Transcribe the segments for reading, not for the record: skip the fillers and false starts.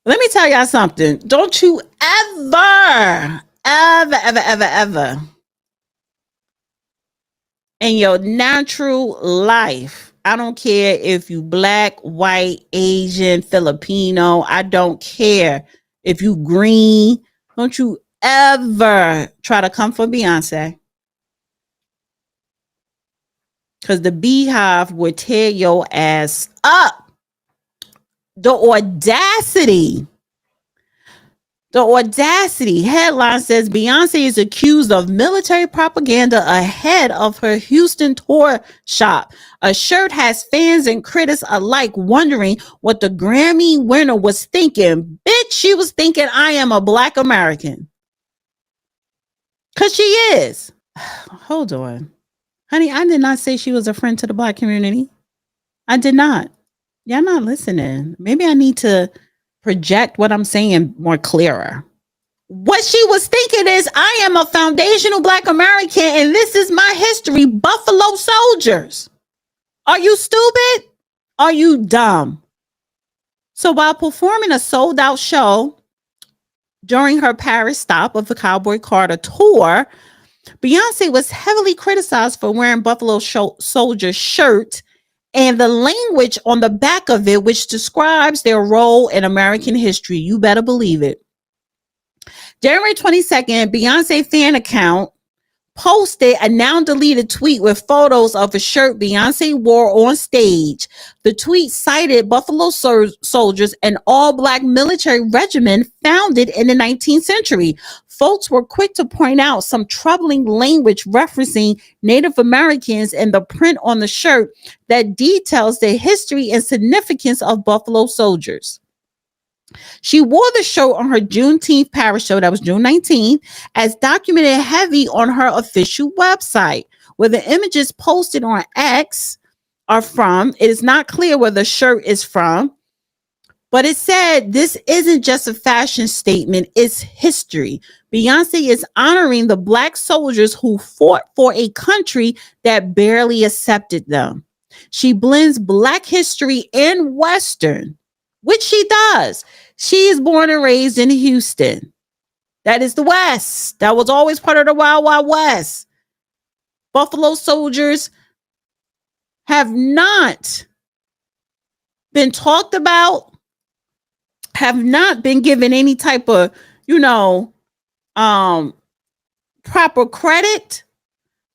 Let me tell y'all something. Don't you ever in your natural life, I don't care if you black, white, Asian, Filipino, I don't care if you green, don't you ever try to come for Beyonce. Because the Beehive would tear your ass up. The audacity. The audacity. Headline says Beyonce is accused of military propaganda ahead of her Houston tour shop. A shirt has fans and critics alike wondering what the Grammy winner was thinking. Bitch, she was thinking I am a black American. Because she is. Hold on. Honey, I did not say she was a friend to the black community. I did not. Y'all not listening. Maybe I need to project what I'm saying more clearer. What she was thinking is, I am a foundational black American and this is my history. Buffalo Soldiers. Are you stupid? Are you dumb? So while performing a sold out show during her Paris stop of the Cowboy Carter tour, Beyonce was heavily criticized for wearing Buffalo Soldier shirt and the language on the back of it, which describes their role in American history. You better believe it. January 22nd, Beyonce fan account posted a now deleted tweet with photos of a shirt Beyonce wore on stage. The tweet cited Buffalo Soldiers, an all-black military regiment founded in the 19th century. Folks were quick to point out some troubling language referencing Native Americans in the print on the shirt that details the history and significance of Buffalo Soldiers. She wore the shirt on her Juneteenth Paris show, that was June 19th, as documented heavy on her official website, where the images posted on X are from. It is not clear where the shirt is from, but it said this isn't just a fashion statement, it's history. Beyonce is honoring the black soldiers who fought for a country that barely accepted them. She blends black history and Western, which she does. She is born and raised in Houston. That is the West. That was always part of the Wild Wild West. Buffalo Soldiers have not been talked about, have not been given any type of, proper credit.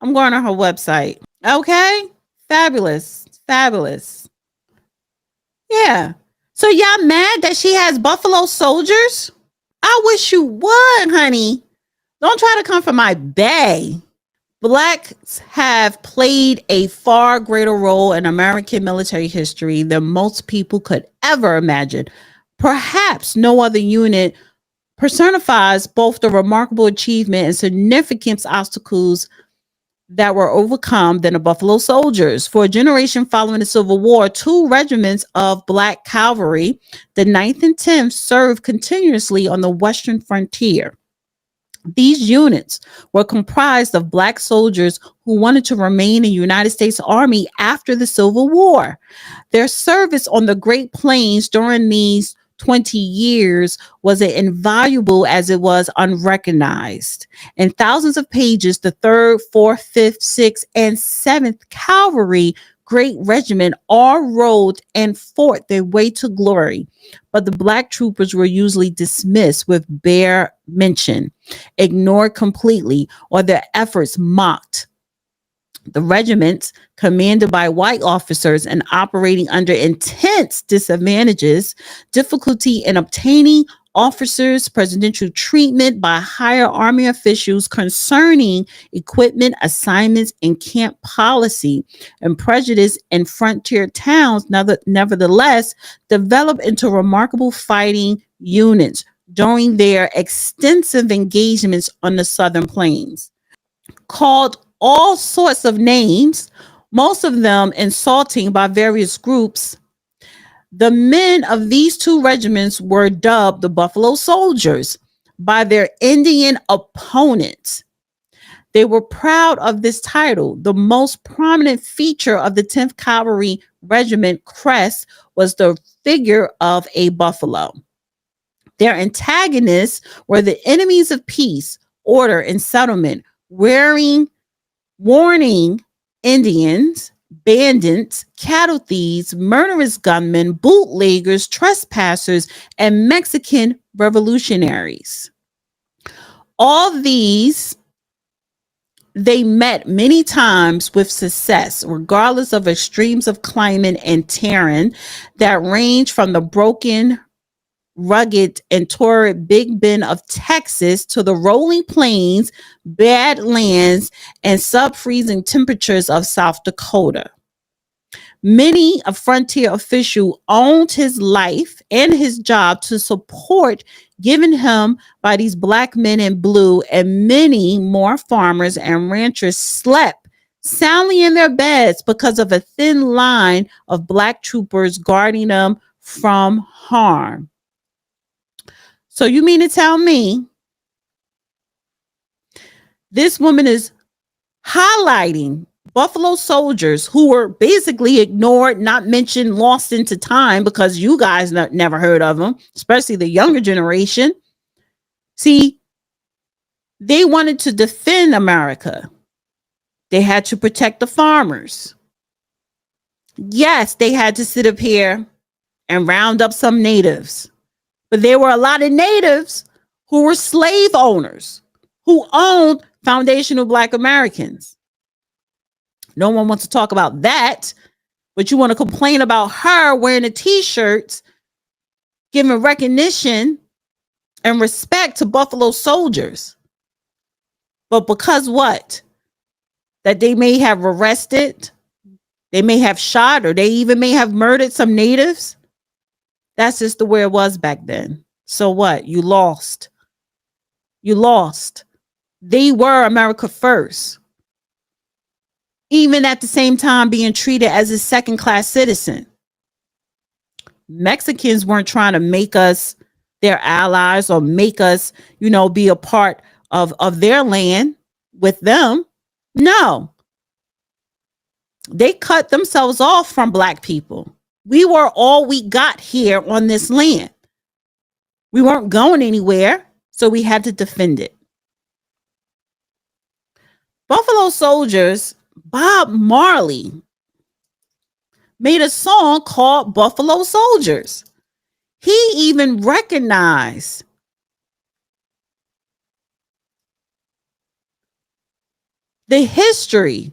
I'm going on her website. Okay? Fabulous. Yeah. So y'all mad that she has Buffalo Soldiers? I wish you would, honey. Don't try to come for my bae. Blacks have played a far greater role in American military history than most people could ever imagine. Perhaps no other unit personifies both the remarkable achievement and significant obstacles that were overcome than the Buffalo Soldiers. For a generation following the Civil War, two regiments of Black cavalry, the 9th and 10th, served continuously on the western frontier. These units were comprised of Black soldiers who wanted to remain in the United States Army after the Civil War. Their service on the Great Plains during these 20 years was as invaluable as it was unrecognized. In thousands of pages, the 3rd, 4th, 5th, 6th, and 7th Cavalry Great Regiment all rode and fought their way to glory. But the Black troopers were usually dismissed with bare mention, ignored completely, or their efforts mocked. The regiments, commanded by white officers and operating under intense disadvantages, difficulty in obtaining officers, presidential treatment by higher army officials concerning equipment, assignments, and camp policy, and prejudice in frontier towns, nevertheless, developed into remarkable fighting units during their extensive engagements on the Southern Plains. Called all sorts of names, most of them insulting by various groups, the men of these two regiments were dubbed the Buffalo Soldiers by their Indian opponents. They were proud of this title. The most prominent feature of the 10th Cavalry Regiment crest was the figure of a buffalo. Their antagonists were the enemies of peace, order, and settlement, warning Indians, bandits, cattle thieves, murderous gunmen, bootleggers, trespassers, and Mexican revolutionaries. All these they met many times with success, regardless of extremes of climate and terrain that range from the broken, rugged, and torrid Big Bend of Texas to the rolling plains, badlands, and sub-freezing temperatures of South Dakota. Many a frontier official owned his life and his job to support given him by these black men in blue, and many more farmers and ranchers slept soundly in their beds because of a thin line of black troopers guarding them from harm. So you mean to tell me this woman is highlighting Buffalo Soldiers who were basically ignored, not mentioned, lost into time because you guys never heard of them, especially the younger generation. See, they wanted to defend America. They had to protect the farmers. Yes, they had to sit up here and round up some natives. But there were a lot of natives who were slave owners, who owned foundational Black Americans. No one wants to talk about that, but you want to complain about her wearing the t-shirts, giving recognition and respect to Buffalo Soldiers. But because what? That they may have arrested, they may have shot, or they even may have murdered some natives. That's just the way it was back then. So what? You lost. You lost. They were America first. Even at the same time being treated as a second-class citizen. Mexicans weren't trying to make us their allies or make us, be a part of their land with them. No. They cut themselves off from Black people. We were all we got here on this land. We weren't going anywhere, so we had to defend it. Buffalo Soldiers, Bob Marley made a song called Buffalo Soldiers. He even recognized the history,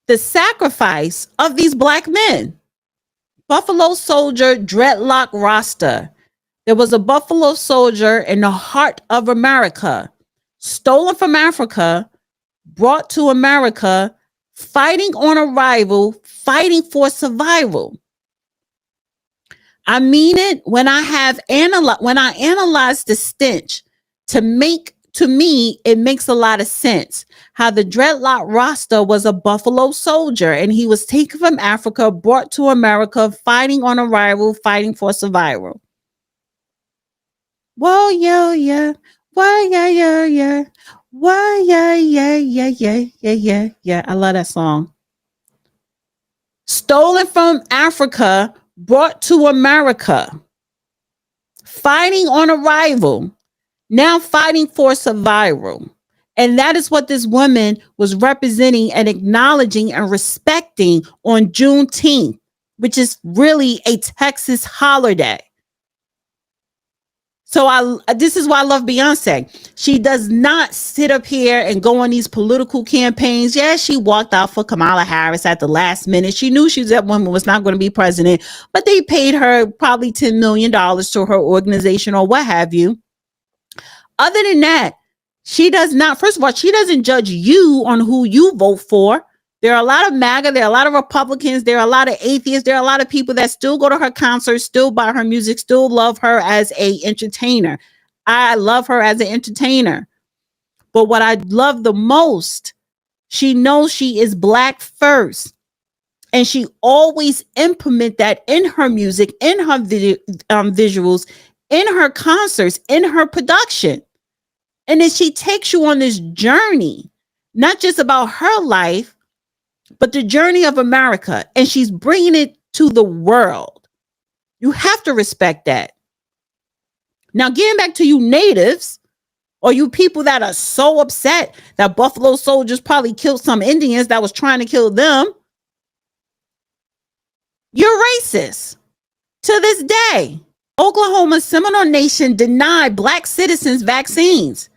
the sacrifice of these Black men. Buffalo Soldier Dreadlock Rasta. There was a Buffalo Soldier in the heart of America, stolen from Africa, brought to America, fighting on arrival, fighting for survival. I mean it when I analyze the stench to me, it makes a lot of sense how the Dreadlock Rasta was a Buffalo Soldier and he was taken from Africa, brought to America, fighting on arrival, fighting for survival. Whoa, yeah. Why, yeah. Why, yeah. I love that song. Stolen from Africa, brought to America, fighting on arrival, now fighting for survival. And that is what this woman was representing and acknowledging and respecting on Juneteenth, which is really a Texas holiday. So this is why I love Beyonce. She does not sit up here and go on these political campaigns. Yeah, she walked out for Kamala Harris at the last minute. She knew that woman was not going to be president, but they paid her probably $10 million to her organization or what have you. Other than that, she does not, first of all, she doesn't judge you on who you vote for. There are a lot of MAGA, there are a lot of Republicans, there are a lot of atheists, there are a lot of people that still go to her concerts, still buy her music, still love her as an entertainer. I love her as an entertainer. But what I love the most, she knows she is Black first. And she always implement that in her music, in her visuals, in her concerts, in her production. And then she takes you on this journey, not just about her life, but the journey of America. And she's bringing it to the world. You have to respect that. Now, getting back to you natives, or you people that are so upset that Buffalo Soldiers probably killed some Indians that was trying to kill them, you're racist. To this day, Oklahoma's Seminole Nation denied Black citizens vaccines.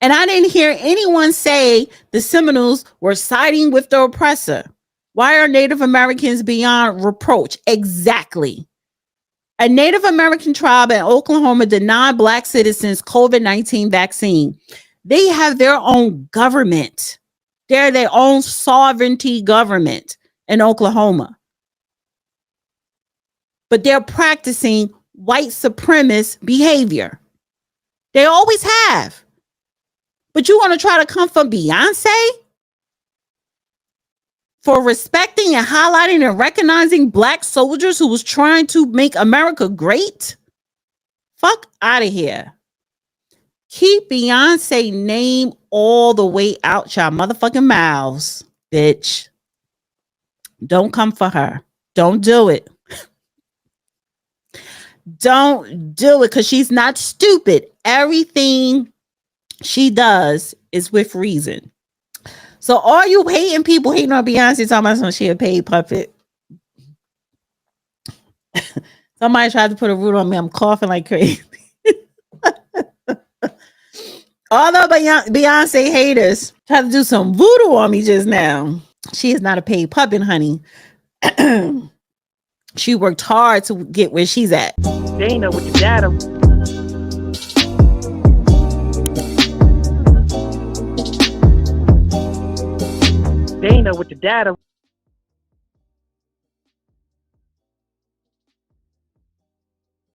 And I didn't hear anyone say the Seminoles were siding with the oppressor. Why are Native Americans beyond reproach? Exactly. A Native American tribe in Oklahoma denied Black citizens COVID-19 vaccine. They have their own government. They're their own sovereignty government in Oklahoma. But they're practicing white supremacist behavior. They always have. But you want to try to come for Beyonce for respecting and highlighting and recognizing Black soldiers who was trying to make America great? Fuck out of here. Keep Beyonce name all the way out your motherfucking mouths, bitch. Don't come for her. Don't do it. Don't do it, because she's not stupid. Everything she does is with reason. So all you hating people hating on Beyonce talking about some she a paid puppet. Somebody tried to put a root on me. I'm coughing like crazy. All the Beyonce haters tried to do some voodoo on me just now. She is not a paid puppet, honey. She worked hard to get where she's at. Dana with the data. Dana with the data.